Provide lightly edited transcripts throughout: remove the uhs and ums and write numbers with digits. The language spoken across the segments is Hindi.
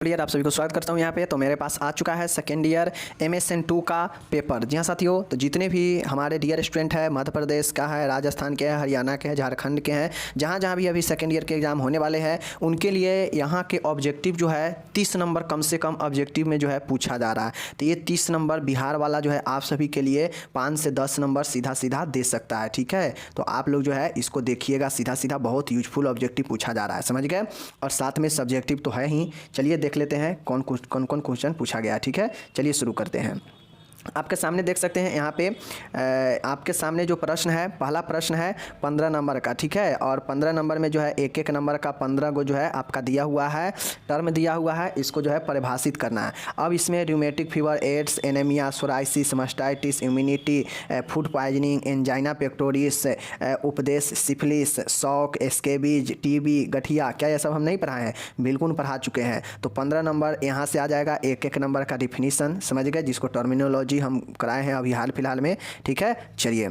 आप सभी को स्वागत करता हूं यहाँ पे। तो मेरे पास आ चुका है सेकेंड ईयर MSN2 का पेपर। जी हाँ साथियों, तो जितने भी हमारे डियर स्टूडेंट है, मध्य प्रदेश का है, राजस्थान के हैं, हरियाणा के हैं, झारखंड के हैं, जहाँ जहाँ भी अभी सेकेंड ईयर के एग्ज़ाम होने वाले हैं, उनके लिए यहाँ के ऑब्जेक्टिव जो है 30 नंबर कम से कम ऑब्जेक्टिव में जो है पूछा जा रहा है। तो ये 30 नंबर बिहार वाला जो है आप सभी के लिए 5 से 10 नंबर सीधा सीधा दे सकता है। ठीक है, तो आप लोग जो है इसको देखिएगा, सीधा सीधा बहुत यूजफुल ऑब्जेक्टिव पूछा जा रहा है, समझ गए। और साथ में सब्जेक्टिव तो है ही। चलिए देख लेते हैं कौन कौन क्वेश्चन पूछा गया। ठीक है, चलिए शुरू करते हैं। आपके सामने देख सकते हैं यहाँ पे आपके सामने जो प्रश्न है, पहला प्रश्न है 15 नंबर का। ठीक है, और 15 नंबर में जो है एक एक नंबर का 15 को जो है आपका दिया हुआ है, टर्म दिया हुआ है, इसको जो है परिभाषित करना है। अब इसमें rheumatic fever, AIDS, anaemia, psoriasis, mastitis, immunity, food poisoning, angina pectoris, उपदेश, सिफिलिस, शॉक, स्केबीज, टीबी, गठिया, क्या ये सब हम नहीं पढ़ाए हैं? बिल्कुल पढ़ा चुके हैं। तो 15 नंबर यहाँ से आ जाएगा। एक एक नंबर का डिफिनीसन समझ गए, जिसको टर्मिनोलॉजी हम कराए हैं अभी हाल फिलहाल में। ठीक है, चलिए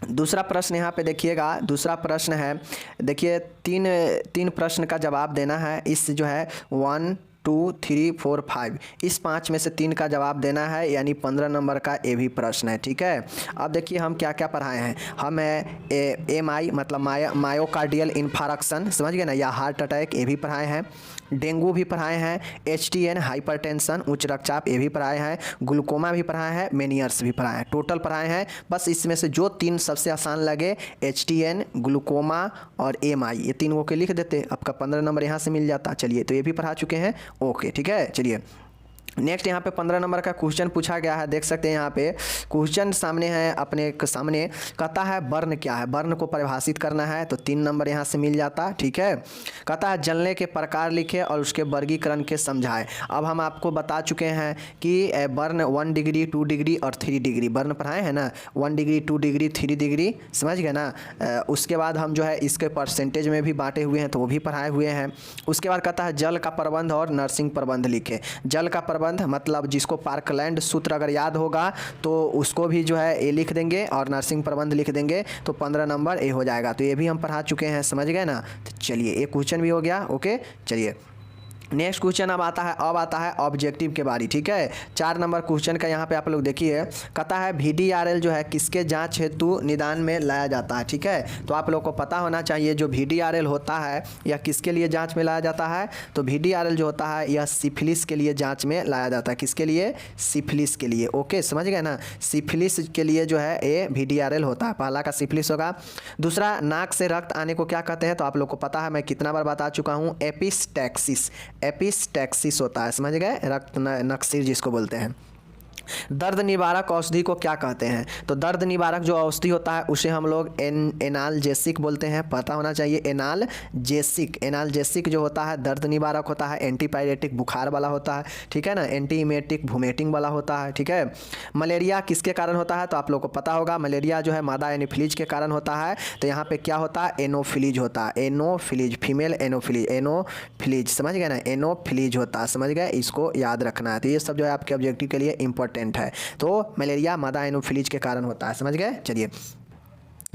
दूसरा प्रश्न यहाँ पे देखिएगा। दूसरा प्रश्न है, देखिए तीन प्रश्न का जवाब देना है। इस जो है 1 2 3 4 5 इस 5 में से 3 का जवाब देना है, यानी 15 नंबर का ये भी प्रश्न है। ठीक है, अब देखिए हम क्या क्या पढ़ाए हैं। हम MI मतलब मायोकार्डियल इन्फारक्शन समझ गए ना, या हार्ट अटैक, ये भी पढ़ाए हैं। डेंगू भी पढ़ाए हैं। HTN हाइपरटेंशन उच्च रक्तचाप, ये भी पढ़ाए हैं। ग्लूकोमा भी पढ़ाए हैं। मेनियर्स भी पढ़ाए हैं। टोटल पढ़ाए हैं। बस इसमें से जो 3 सबसे आसान लगे, HTN, ग्लूकोमा और MI, ये 3 के लिख देते, आपका 15 नंबर यहाँ से मिल जाता। चलिए, तो ये भी पढ़ा चुके हैं। ओके, ठीक है, चलिए नेक्स्ट यहाँ पे 15 नंबर का क्वेश्चन पूछा गया है। देख सकते हैं यहाँ पे क्वेश्चन सामने है, अपने सामने कहता है वर्ण क्या है, वर्ण को परिभाषित करना है। तो 3 नंबर यहाँ से मिल जाता। ठीक है, कहता है जलने के प्रकार लिखे और उसके वर्गीकरण के समझाए। अब हम आपको बता चुके हैं कि वर्ण 1 डिग्री, 2 डिग्री और 3 डिग्री वर्ण पढ़ाए हैं ना। 1 डिग्री, 2 डिग्री, 3 डिग्री, समझ गए ना। उसके बाद हम जो है इसके परसेंटेज में भी बांटे हुए हैं, तो वो भी पढ़ाए हुए हैं। उसके बाद कहता है जल का प्रबंध और नर्सिंग प्रबंध लिखे। जल का प्रबंध मतलब जिसको पार्कलैंड सूत्र अगर याद होगा तो उसको भी जो है ये लिख देंगे, और नर्सिंग प्रबंध लिख देंगे, तो 15 नंबर ये हो जाएगा। तो ये भी हम पढ़ा चुके हैं, समझ गए ना। तो चलिए, एक क्वेश्चन भी हो गया। ओके, चलिए नेक्स्ट क्वेश्चन अब आता है ऑब्जेक्टिव के बारे। ठीक है, 4 नंबर क्वेश्चन का यहाँ पे आप लोग देखिए, कहता है VDRL जो है किसके जांच हेतु निदान में लाया जाता है। ठीक है, तो आप लोग को पता होना चाहिए जो VDRL होता है यह किसके लिए जांच में लाया जाता है। तो VDRL जो होता है यह सिफिलिस के लिए जांच में लाया जाता है। किसके लिए? सिफिलिस के लिए। ओके, समझ गए ना, सिफिलिस के लिए जो है ये VDRL होता है। पहला का सिफिलिस होगा। दूसरा, नाक से रक्त आने को क्या कहते हैं? तो आप लोग को पता है, मैं कितना बार बता चुका हूँ, एपिस्टैक्सिस। एपिस्टैक्सिस होता है, समझ गए, रक्त नक्सीर जिसको बोलते हैं। दर्द निवारक औषधि को क्या कहते हैं? तो दर्द निवारक जो औषधि होता है उसे हम लोग एनाल्जेसिक बोलते हैं, पता होना चाहिए। एनाल्जेसिक जो होता है दर्द निवारक होता है। एंटीपायरेटिक बुखार वाला होता है, ठीक है ना। एंटीइमेटिक वोमिटिंग वाला होता है, ठीक है। मलेरिया किसके कारण होता है? तो आप लोग को पता होगा, मलेरिया जो है मादा एनोफिलीज के कारण होता है। तो यहाँ पे क्या होता है? एनोफिलीज होता है। एनोफिलीज, फीमेल एनोफिलीज, समझ गए ना, एनोफिलीज होता है, समझ गए, इसको याद रखना है। तो ये सब जो है आपके ऑब्जेक्टिव के लिए इंपॉर्टेंट है। तो मलेरिया मादा एनोफिलीज के कारण होता है, समझ गए। चलिए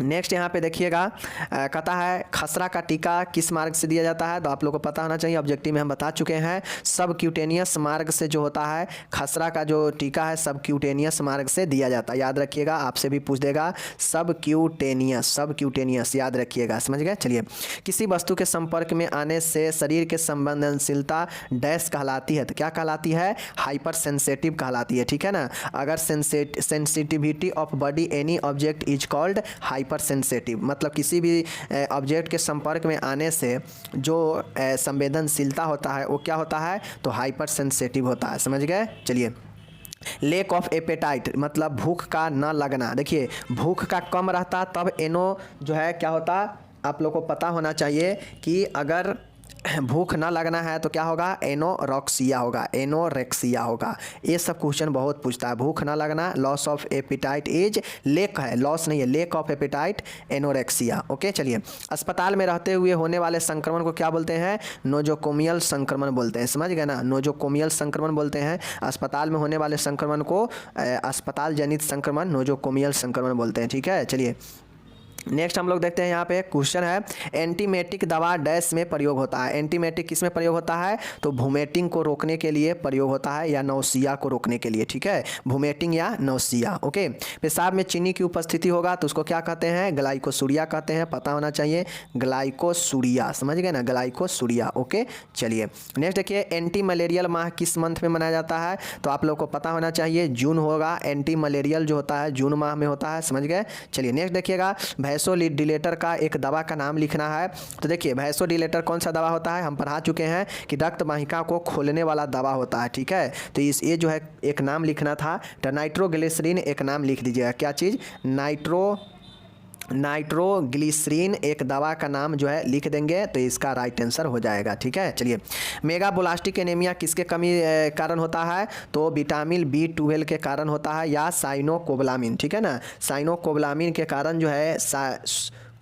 नेक्स्ट यहाँ पे देखिएगा, कहता है खसरा का टीका किस मार्ग से दिया जाता है? तो आप लोग को पता होना चाहिए, ऑब्जेक्टिव में हम बता चुके हैं, सब क्यूटेनियस मार्ग से जो होता है खसरा का जो टीका है सब क्यूटेनियस मार्ग से दिया जाता है। याद रखिएगा, आपसे भी पूछ देगा, सब क्यूटेनियस याद रखिएगा, समझ गए। चलिए, किसी वस्तु के संपर्क में आने से शरीर के संवेदनशीलता डैश कहलाती है? तो क्या कहलाती है? हाइपर सेंसिटिव कहलाती है, ठीक है ना। अगर sensitivity of body any object is called hyper sensitive, मतलब किसी भी ऑब्जेक्ट के संपर्क में आने से जो संवेदनशीलता होता है वो क्या होता है? तो हाइपर सेंसिटिव होता है, समझ गए। चलिए, लेक ऑफ एपेटाइट मतलब भूख का न लगना। देखिए, भूख का कम रहता तब एनो जो है क्या होता, आप लोग को पता होना चाहिए कि अगर भूख ना लगना है तो क्या होगा? एनोरेक्सिया होगा, एनोरेक्सिया होगा। ये सब क्वेश्चन बहुत पूछता है। भूख ना लगना, loss of appetite is lake है, लॉस नहीं है, lake of appetite, anorexia. Okay, चलिए, अस्पताल में रहते हुए होने वाले संक्रमण को क्या बोलते हैं? नोजोकोमियल संक्रमण बोलते हैं, समझ गए ना, नोजोकोमियल संक्रमण बोलते हैं। अस्पताल में होने वाले संक्रमण को अस्पताल जनित संक्रमण, नोजोकोमियल संक्रमण बोलते हैं, ठीक है। चलिए नेक्स्ट हम लोग देखते हैं यहाँ पे क्वेश्चन है, एंटीमेटिक दवा डैश में प्रयोग होता है। एंटीमेटिक किस में प्रयोग होता है? तो वोमिटिंग को रोकने के लिए प्रयोग होता है या नौसिया को रोकने के लिए, ठीक है, वोमिटिंग या नौसिया। ओके, पेशाब में चीनी की उपस्थिति होगा तो उसको क्या कहते हैं? ग्लाइकोसूरिया कहते हैं, पता होना चाहिए, ग्लाइकोसूरिया, समझ गए ना, ग्लाइकोसूरिया। ओके, चलिए नेक्स्ट देखिए, एंटी मलेरियल माह किस मंथ में मनाया जाता है? तो आप लोग को पता होना चाहिए, जून होगा। एंटी मलेरियल जो होता है जून माह में होता है, समझ गए। चलिए नेक्स्ट देखिएगा, वैसोडिलेटर का एक दवा का नाम लिखना है। तो देखिए वैसोडिलेटर कौन सा दवा होता है? हम पढ़ा चुके हैं कि रक्त वाहिका को खोलने वाला दवा होता है, ठीक है। तो ये जो है एक नाम लिखना था, तो नाइट्रोग्लिसरीन एक नाम लिख दीजिएगा। क्या चीज़? नाइट्रोग्लिसरीन एक दवा का नाम जो है लिख देंगे तो इसका राइट आंसर हो जाएगा, ठीक है। चलिए, मेगाब्लास्टिक एनीमिया किसके कमी कारण होता है? तो विटामिन B12 के कारण होता है या साइनोकोबालामिन, ठीक है ना, साइनोकोबालामिन के कारण जो है,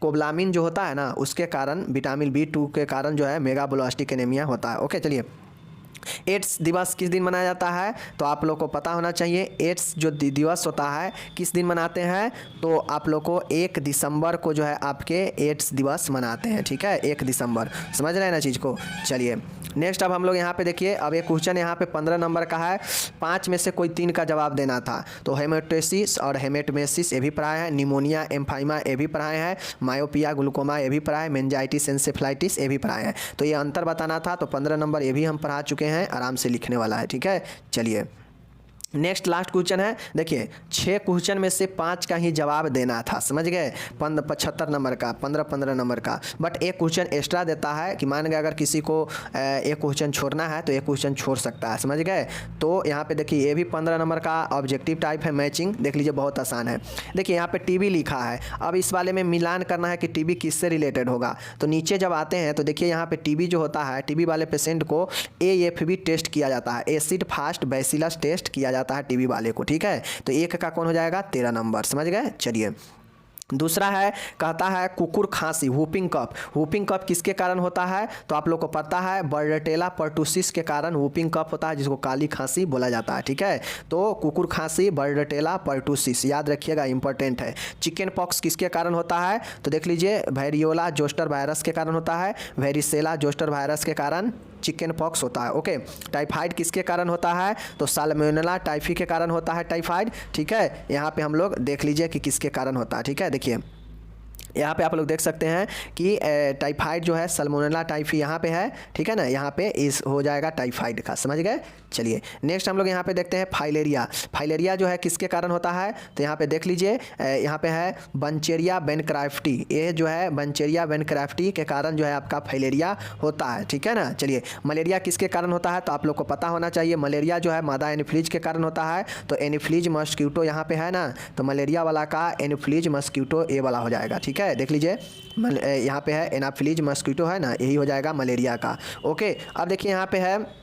कोबालामिन जो होता है ना उसके कारण, विटामिन B2 के कारण जो है मेगाब्लास्टिक एनीमिया होता है। ओके, चलिए, एड्स दिवस किस दिन मनाया जाता है? तो आप लोग को पता होना चाहिए, एड्स जो दिवस होता है किस दिन मनाते हैं? तो आप लोग को 1 दिसंबर को जो है आपके एड्स दिवस मनाते हैं, ठीक है, 1 दिसंबर, समझ रहे हैं ना चीज़ को। चलिए नेक्स्ट अब हम लोग यहाँ पे देखिए, अब एक क्वेश्चन यहाँ पे 15 नंबर का है, 5 में से कोई 3 का जवाब देना था। तो हेमेटोसिस और हेमेटोमेसिस ये भी पढ़ाए हैं, निमोनिया एम्फाइमा ये भी पढ़ाए हैं, मायोपिया ग्लूकोमा ये भी पढ़ाए, मेंजाइटिस एंसेफ्लाइटिस ये भी पढ़ाए हैं। तो ये अंतर बताना था, तो 15 नंबर ये भी हम पढ़ा चुके हैं, आराम से लिखने वाला है, ठीक है। चलिए नेक्स्ट लास्ट क्वेश्चन है, देखिए 6 क्वेश्चन में से 5 का ही जवाब देना था, समझ गए, 75 नंबर का, 15 नंबर का, बट एक क्वेश्चन एक्स्ट्रा देता है कि मान गए अगर किसी को एक क्वेश्चन छोड़ना है तो एक क्वेश्चन छोड़ सकता है, समझ गए। तो यहाँ पे देखिए ये भी 15 नंबर का ऑब्जेक्टिव टाइप है, मैचिंग, देख लीजिए बहुत आसान है। देखिए यहाँ पे टीबी लिखा है, अब इस वाले में मिलान करना है कि टीबी किससे रिलेटेड होगा। तो नीचे जब आते हैं तो देखिए यहाँ पे टीबी जो होता है, टीबी वाले पेशेंट को AFB टेस्ट किया जाता है, एसिड फास्ट बैसिलस टेस्ट किया जाता है टीबी वाले को, ठीक है। तो एक का कौन हो जाएगा? 13 नंबर, समझ गए। चलिए दूसरा है, कहता है कुकुर खांसी, वूपिंग कफ, वूपिंग कफ किसके कारण होता है? तो आप लोग को पता है बर्डेटेला पर्टुसिस के कारण वूपिंग कफ होता है, जिसको काली खांसी बोला जाता है, ठीक है। तो कुकुर खांसी, बर्डेटेला पर्टुसिस याद रखिएगा, इंपॉर्टेंट है। चिकन पॉक्स किसके कारण होता है? तो देख लीजिए वेरियोला जोस्टर वायरस के कारण होता है, वेरिसेला जोस्टर वायरस के कारण चिकन पॉक्स होता है। ओके, टाइफाइड किसके कारण होता है? तो साल्मोनेला टाइफी के कारण होता है टाइफाइड, ठीक है। यहाँ पे हम लोग देख लीजिए कि किसके कारण होता है, ठीक है। देखिए यहाँ पे आप लोग देख सकते हैं कि टाइफाइड जो है सल्मोनेला टाइफी यहाँ पे है, ठीक है ना, यहाँ पे इस हो जाएगा टाइफाइड का, समझ गए। चलिए नेक्स्ट हम लोग यहाँ पे देखते हैं फाइलेरिया, फाइलेरिया जो है किसके कारण होता है? तो यहाँ पे देख लीजिए, यहाँ पे है बंचेरिया बेनक्राफ्टी, ये जो है बंचेरिया बेनक्राफ्टी के कारण जो है आपका फाइलेरिया होता है, ठीक है ना। चलिए मलेरिया किसके कारण होता है? तो आप लोग को पता होना चाहिए, मलेरिया जो है मादा एनोफिलीज के कारण होता है। तो एनोफिलीज मस्क्यूटो यहाँ पे है ना, तो मलेरिया वाला का एनोफिलीज मस्क्यूटो ए वाला हो जाएगा, ठीक है। देख लीजिए यहाँ पे है एनाफिलीज मस्क्यूटो है ना, यही हो जाएगा मलेरिया का। ओके, अब देखिए यहाँ पे है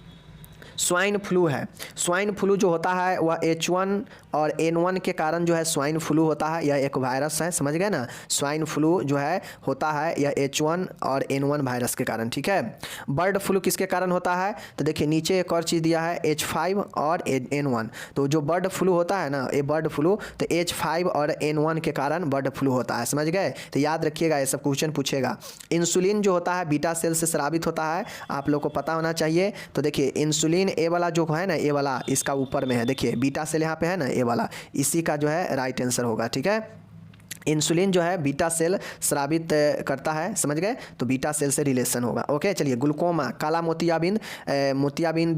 स्वाइन फ्लू है। स्वाइन फ्लू जो होता है वह H1 और N1 के कारण जो है स्वाइन फ्लू होता है, यह एक वायरस है, समझ गए ना। स्वाइन फ्लू जो है होता है यह H1 और N1 वायरस के कारण, ठीक है। बर्ड फ्लू किसके कारण होता है? तो देखिए नीचे एक और चीज़ दिया है H5 और N1, तो जो बर्ड फ्लू होता है ना, ये बर्ड फ्लू तो H5 और N1 के कारण बर्ड फ्लू होता है, समझ गए। तो याद रखिएगा, ये सब क्वेश्चन पूछेगा। इंसुलिन जो होता है बीटा सेल से स्रावित होता है, आप लोग को पता होना चाहिए। तो देखिए इंसुलिन ए वाला जो है ना, ए वाला इसका ऊपर में है, देखिए बीटा सेल यहाँ पे है ना, ए वाला, इसी का जो है राइट आंसर होगा, ठीक है। इंसुलिन जो है बीटा सेल स्रावित करता है, समझ गए, तो बीटा सेल से रिलेशन होगा। ओके, चलिए ग्लूकोमा, काला मोतियाबिंद, मोतियाबिंद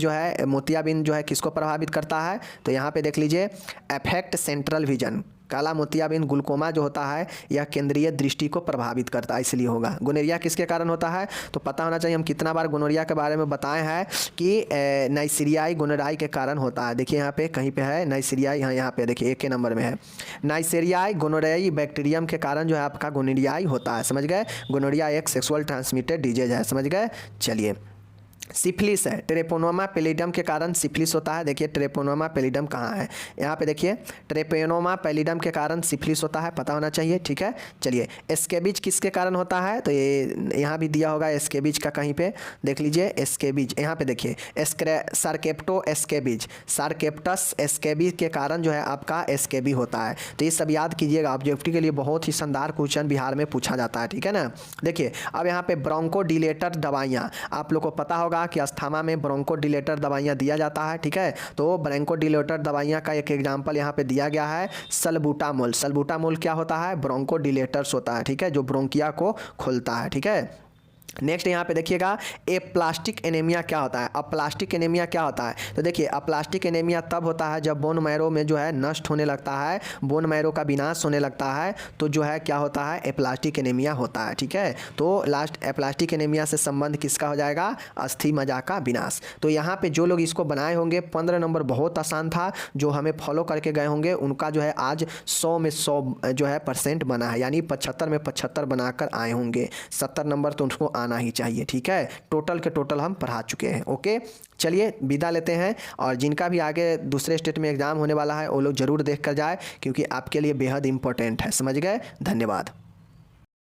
जो है किसको प्रभावित करता है? तो यहाँ पे देख लीजिए अफेक्ट सेंट्रल विजन, काला मोतियाबिंद ग्लूकोमा जो होता है यह केंद्रीय दृष्टि को प्रभावित करता है, इसलिए होगा। गोनोरिया किसके कारण होता है? तो पता होना चाहिए, हम कितना बार गोनोरिया के बारे में बताए हैं कि नाइसीरियाई गोनोराई के कारण होता है। देखिए यहाँ पे कहीं पे है नाइसीरियाई, यहाँ पे देखिए 1 नंबर में है, नाइसीरियाई गोनोरियाई बैक्टीरियम के कारण जो है आपका गोनोरियाई होता है, समझ गए। गोनोरिया एक सेक्सुअल ट्रांसमिटेड डिजीज है, समझ गए। चलिए सिफिलिस है, ट्रेपोनोमा पैलिडम के कारण सिफिलिस होता है। देखिए ट्रेपोनोमा पैलिडम कहाँ है, यहाँ पे देखिए ट्रेपोनोमा पैलिडम के कारण सिफिलिस होता है, पता होना चाहिए, ठीक है। चलिए स्केबिज किसके कारण होता है, तो ये यहाँ भी दिया होगा स्केबिज का, कहीं पे देख लीजिए स्केबिज, यहाँ पे देखिए सार्केप्टो स्केबिज, सार्केप्टस स्केबिज के कारण जो है आपका स्केबी होता है। तो ये सब याद कीजिएगा, ऑब्जेक्टिव के लिए बहुत ही शानदार क्वेश्चन बिहार में पूछा जाता है, ठीक है ना। देखिए अब यहाँ पे ब्रोंकोडिलेटर दवाइयाँ, आप लोग को पता होगा कि अस्थमा में ब्रोंकोडिलेटर दवाइयाँ दिया जाता है, ठीक है। तो ब्रोंकोडिलेटर दवाइयाँ का एक एग्जांपल यहाँ पे दिया गया है सल्बूटामोल। सल्बूटामोल क्या होता है, ब्रोंकोडिलेटर्स होता है, ठीक है, जो ब्रोंकिया को खोलता है, ठीक है। नेक्स्ट यहाँ पे देखिएगा एप्लास्टिक एनीमिया क्या होता है। अप्लास्टिक एनीमिया क्या होता है, तो देखिए अप्लास्टिक एनीमिया तब होता है जब बोन मैरो में जो है नष्ट होने लगता है, बोन मैरो का विनाश होने लगता है, तो जो है क्या होता है, एप्लास्टिक एनीमिया होता है, ठीक है। तो लास्ट एप्लास्टिक एनीमिया से संबंध किसका हो जाएगा, अस्थि मज्जा का विनाश। तो यहाँ पे जो लोग इसको बनाए होंगे 15 नंबर बहुत आसान था, जो हमें फॉलो करके गए होंगे उनका जो है आज 100 में 100 जो है % बना है, यानी 75 में 75 बनाकर आए होंगे। 70 नंबर तो उनको आना ही चाहिए, ठीक है। टोटल के टोटल हम पढ़ा चुके हैं। ओके चलिए विदा लेते हैं, और जिनका भी आगे दूसरे स्टेट में एग्जाम होने वाला है वो लोग जरूर देख कर जाए, क्योंकि आपके लिए बेहद इंपॉर्टेंट है, समझ गए। धन्यवाद।